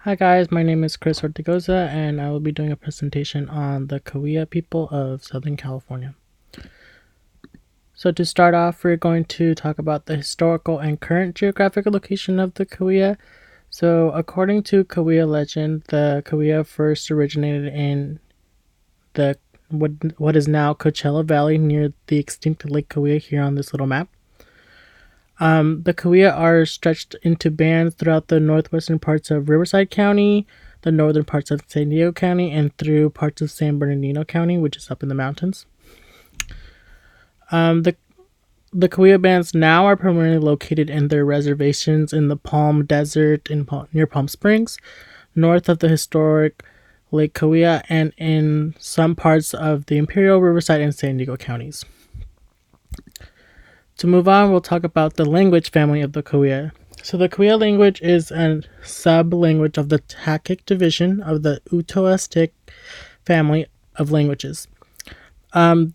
Hi guys, my name is Chris Ortigoza and I will be doing a presentation on the Cahuilla people of Southern California. So to start off, we're going to talk about the historical and current geographical location of the Cahuilla. So according to Cahuilla legend, the Cahuilla first originated in the what is now Coachella Valley near the extinct Lake Cahuilla here on this little map. The Cahuilla are stretched into bands throughout the northwestern parts of Riverside County, the northern parts of San Diego County, and through parts of San Bernardino County, which is up in the mountains. The Cahuilla bands now are primarily located in their reservations in the Palm Desert near Palm Springs, north of the historic Lake Cahuilla, and in some parts of the Imperial, Riverside, and San Diego counties. To move on, we'll talk about the language family of the Cahuilla. So the Cahuilla language is a sub-language of the Takic division of the Uto-Aztec family of languages.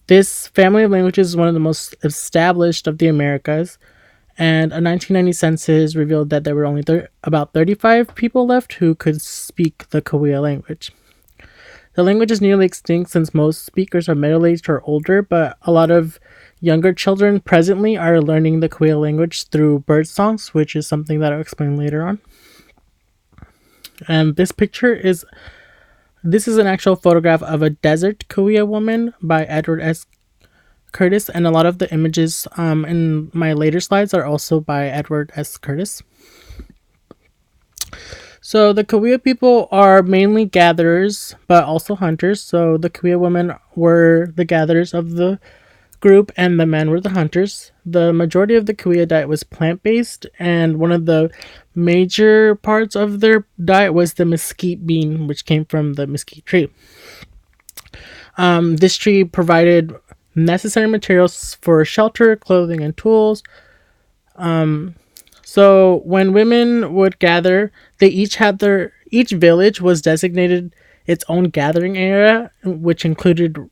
This family of languages is one of the most established of the Americas, and a 1990 census revealed that there were only about 35 people left who could speak the Cahuilla language. The language is nearly extinct since most speakers are middle-aged or older, but a lot of younger children presently are learning the Cahuilla language through bird songs, which is something that I'll explain later on. And this is an actual photograph of a desert Cahuilla woman by Edward S. Curtis, and a lot of the images in my later slides are also by Edward S. Curtis. So the Cahuilla people are mainly gatherers, but also hunters. So the Cahuilla women were the gatherers of the group and the men were the hunters. The majority of the Cahuilla diet was plant-based, and one of the major parts of their diet was the mesquite bean, which came from the mesquite tree. This tree provided necessary materials for shelter, clothing, and tools. So when women would gather, each village was designated its own gathering area, which included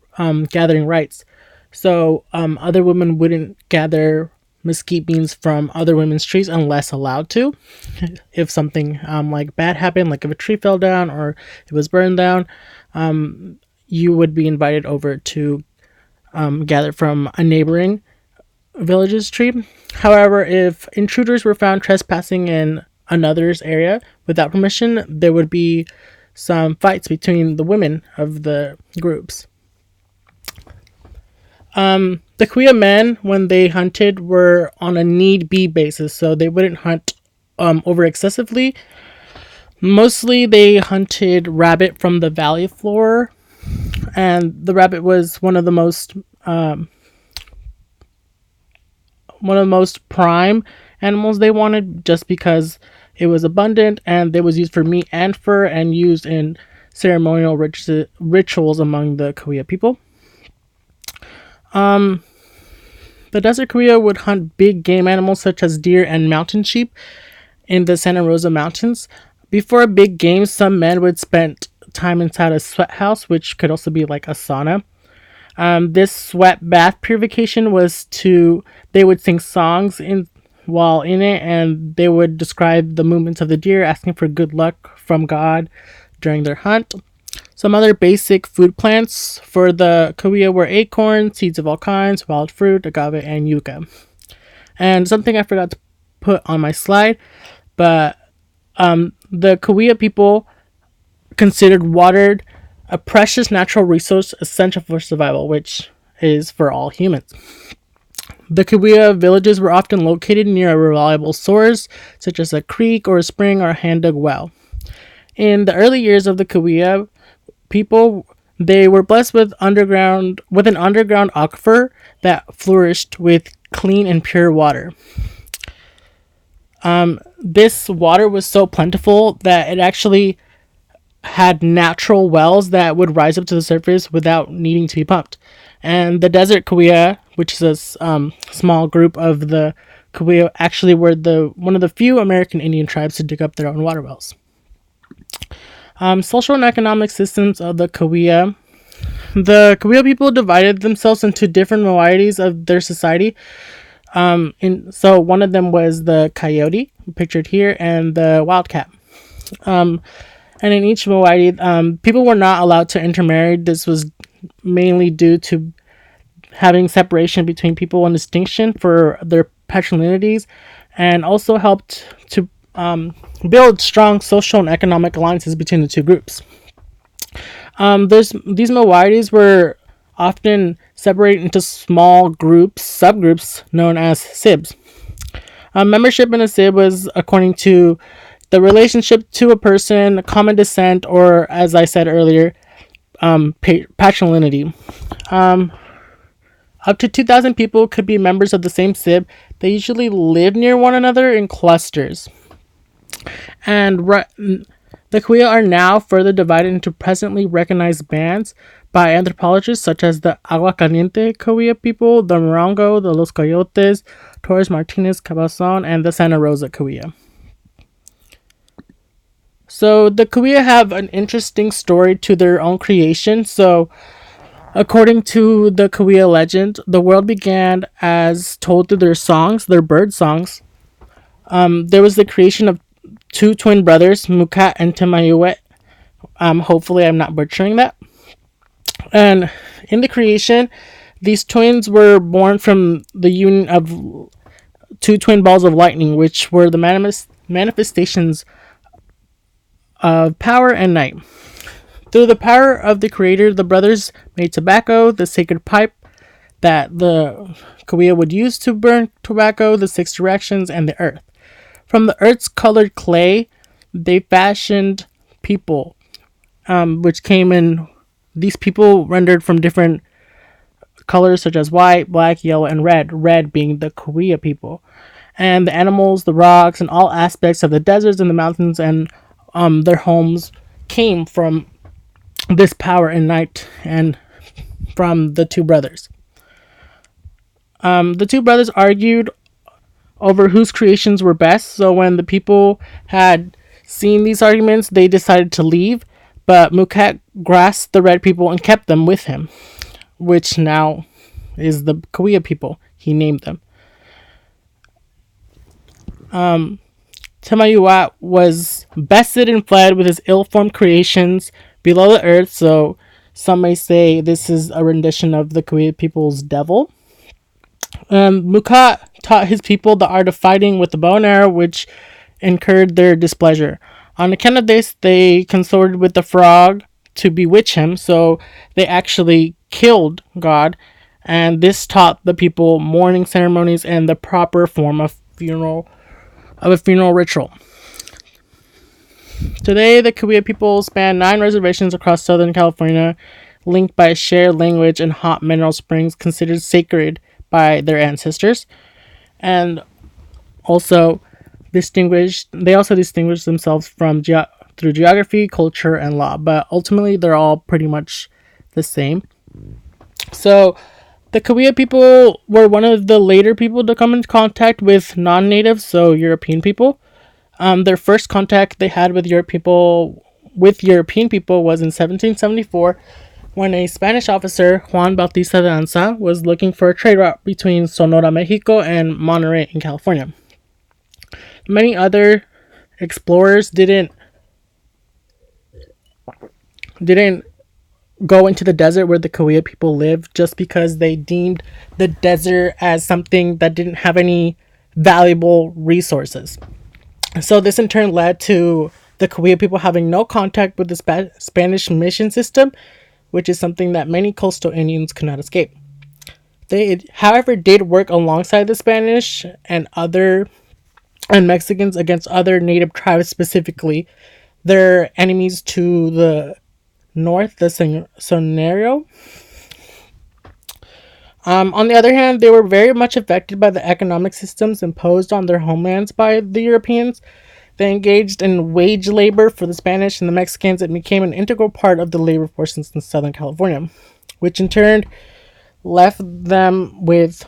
gathering rites. So other women wouldn't gather mesquite beans from other women's trees unless allowed to. If something like bad happened, like if a tree fell down or it was burned down, you would be invited over to gather from a neighboring village's tree. However, if intruders were found trespassing in another's area without permission, there would be some fights between the women of the groups. The Cahuilla men, when they hunted, were on a need-be basis, so they wouldn't hunt over excessively. Mostly they hunted rabbit from the valley floor, and the rabbit was one of the most prime animals they wanted, just because it was abundant and it was used for meat and fur and used in ceremonial rituals among the Cahuilla people. The desert Cahuilla would hunt big game animals such as deer and mountain sheep in the Santa Rosa Mountains. Before big games, some men would spend time inside a sweat house, which could also be like a sauna. This sweat bath purification they would sing songs while in it, and they would describe the movements of the deer, asking for good luck from God during their hunt. Some other basic food plants for the Cahuilla were acorns, seeds of all kinds, wild fruit, agave, and yucca. And something I forgot to put on my slide, but the Cahuilla people considered water a precious natural resource essential for survival, which is for all humans. The Cahuilla villages were often located near a reliable source, such as a creek or a spring or a hand-dug well. In the early years of the Cahuilla people, they were blessed with an underground aquifer that flourished with clean and pure water. This water was so plentiful that it actually had natural wells that would rise up to the surface without needing to be pumped. And the desert Cahuilla, which is a small group of the Cahuilla, actually were one of the few American Indian tribes to dig up their own water wells. Social and economic systems of the Cahuilla. The Cahuilla people divided themselves into different varieties of their society. So one of them was the coyote, pictured here, and the wildcat. And in each moiety, people were not allowed to intermarry. This was mainly due to having separation between people and distinction for their patrilinearies, and also helped to build strong social and economic alliances between the two groups. These moieties were often separated into small groups, subgroups known as SIBs. Membership in a SIB was according to the relationship to a person, common descent, or as I said earlier, patrilineality. Up to 2,000 people could be members of the same SIB. They usually live near one another in clusters. And the Kuya are now further divided into presently recognized bands by anthropologists such as the Agua Caliente Kuya people, the Morongo, the Los Coyotes, Torres Martinez Cabazon, and the Santa Rosa Kuya. So the Kuya have an interesting story to their own creation. So according to the Kuya legend, the world began as told through their songs, their bird songs. There was the creation of two twin brothers, Mukat and Timayuet. Hopefully, I'm not butchering that. And in the creation, these twins were born from the union of two twin balls of lightning, which were the manifestations of power and night. Through the power of the Creator, the brothers made tobacco, the sacred pipe that the Kuya would use to burn tobacco, the six directions, and the earth. From the earth's colored clay, they fashioned people, which came in. These people rendered from different colors such as white, black, yellow, and red. Red being the Kuya people, and the animals, the rocks, and all aspects of the deserts and the mountains and their homes came from this power and night and from the two brothers. The two brothers argued over whose creations were best. So when the people had seen these arguments, they decided to leave. But Mukat grasped the red people and kept them with him, which now is the Kuya people. He named them. Temayuat was bested and fled with his ill-formed creations below the earth. So some may say this is a rendition of the Kuya people's devil. Mukat taught his people the art of fighting with the bow and arrow, which incurred their displeasure. On account of this, they consorted with the frog to bewitch him, so they actually killed God, and this taught the people mourning ceremonies and the proper form of a funeral ritual. Today, the Kuya people span 9 reservations across Southern California, linked by a shared language and hot mineral springs considered sacred by their ancestors, and also they also distinguish themselves from through geography, culture, and law, but ultimately they're all pretty much the same. So the Kuya people were one of the later people to come into contact with non-natives, so European people. Their first contact they had with European people was in 1774, when a Spanish officer, Juan Bautista de Anza, was looking for a trade route between Sonora, Mexico, and Monterey in California. Many other explorers didn't go into the desert where the Kuya people lived, just because they deemed the desert as something that didn't have any valuable resources. So this in turn led to the Kuya people having no contact with the Spanish mission system, which is something that many coastal Indians could not escape. They, however, did work alongside the Spanish and Mexicans against other native tribes, specifically their enemies to the north, the Sonerio. On the other hand, they were very much affected by the economic systems imposed on their homelands by the Europeans. They engaged in wage labor for the Spanish and the Mexicans and became an integral part of the labor force in Southern California, which in turn left them with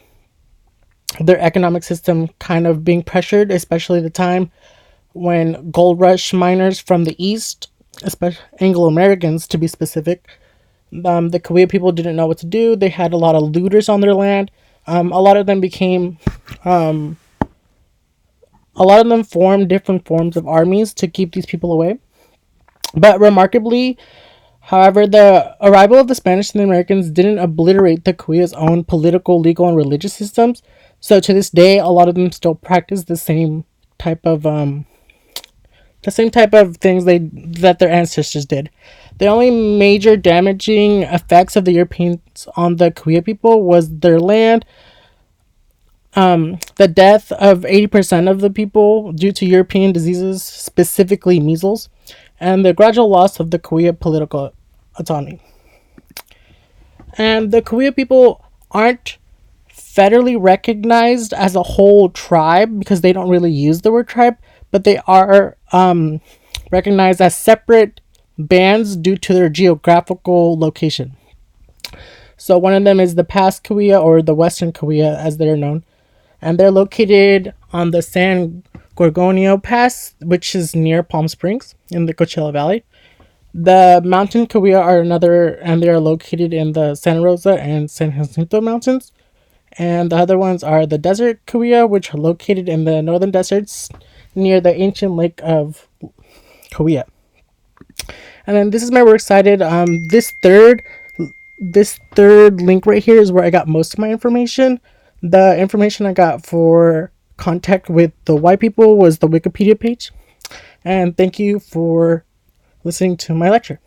their economic system kind of being pressured, especially the time when gold rush miners from the east, especially Anglo-Americans to be specific, the Kuya people didn't know what to do. They had a lot of looters on their land. A lot of them became A lot of them formed different forms of armies to keep these people away. But remarkably, however, the arrival of the Spanish and the Americans didn't obliterate the Kuya's own political, legal, and religious systems. So to this day, a lot of them still practice type of the same type of things they that their ancestors did. The only major damaging effects of the Europeans on the Kuya people was their land, the death of 80% of the people due to European diseases, specifically measles, and the gradual loss of the Kuya political autonomy. And the Kuya people aren't federally recognized as a whole tribe because they don't really use the word tribe, but they are recognized as separate bands due to their geographical location. So one of them is the Past Kuya or the Western Kuya as they're known, and they're located on the San Gorgonio Pass, which is near Palm Springs in the Coachella Valley. The Mountain Kuya are another, and they are located in the Santa Rosa and San Jacinto Mountains. And the other ones are the Desert Kuya, which are located in the northern deserts near the ancient lake of Kuya. And then this is my works cited. This third link right here is where I got most of my information. The information I got for contact with the white people was the Wikipedia page. And thank you for listening to my lecture.